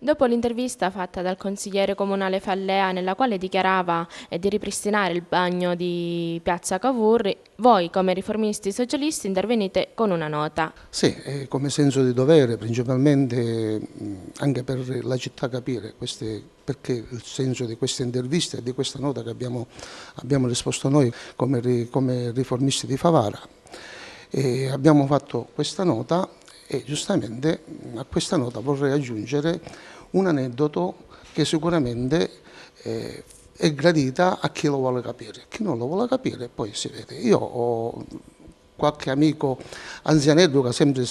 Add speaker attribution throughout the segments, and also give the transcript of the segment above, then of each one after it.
Speaker 1: Dopo l'intervista fatta dal consigliere comunale Fallea, nella quale dichiarava di ripristinare il bagno di Piazza Cavour, voi come riformisti socialisti intervenite con una nota.
Speaker 2: Sì, come senso di dovere, principalmente anche per la città capire perché il senso di queste interviste e di questa nota che abbiamo risposto noi come riformisti di Favara. E abbiamo fatto questa nota e giustamente a questa nota vorrei aggiungere un aneddoto che sicuramente è gradita a chi lo vuole capire. Chi non lo vuole capire poi si vede. Io ho qualche amico anzianello che sempre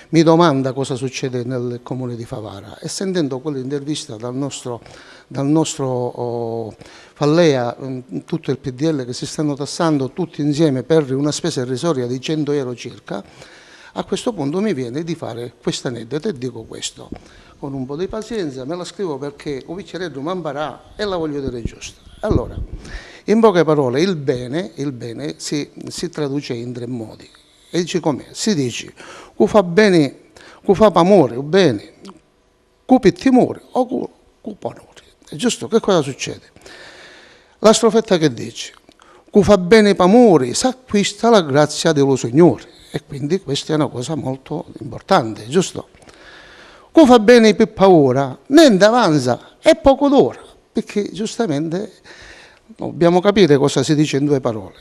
Speaker 2: mi domanda cosa succede nel comune di Favara e sentendo quell'intervista dal nostro Fallea, tutto il PDL che si stanno tassando tutti insieme per una spesa irrisoria di 100 euro circa, a questo punto mi viene di fare questo aneddoto e dico questo, con un po' di pazienza, me la scrivo perché un piccerello m'ambarà e la voglio dire giusta. Allora, in poche parole, il bene si traduce in tre modi. E dice com'è? Si dice, chi fa bene, chi fa amore, o bene, chi per timore o chi pa onore. È giusto? Che cosa succede? La strofetta che dice, chi fa bene per amore, si acquista la grazia dello Signore. E quindi questa è una cosa molto importante, giusto? Chi fa bene per paura, niente avanza, è poco d'ora, perché giustamente dobbiamo capire cosa si dice in due parole.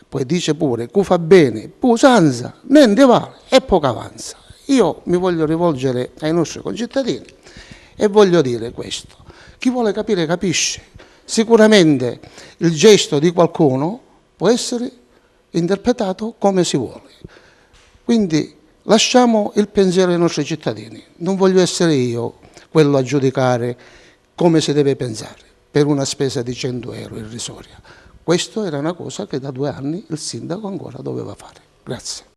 Speaker 2: Poi dice pure, chi fa bene, pusanza, niente vale, è poco avanza. Io mi voglio rivolgere ai nostri concittadini e voglio dire questo. Chi vuole capire capisce. Sicuramente il gesto di qualcuno può essere interpretato come si vuole. Quindi lasciamo il pensiero ai nostri cittadini. Non voglio essere io quello a giudicare come si deve pensare per una spesa di 100 euro irrisoria. Questa era una cosa che da 2 anni il sindaco ancora doveva fare. Grazie.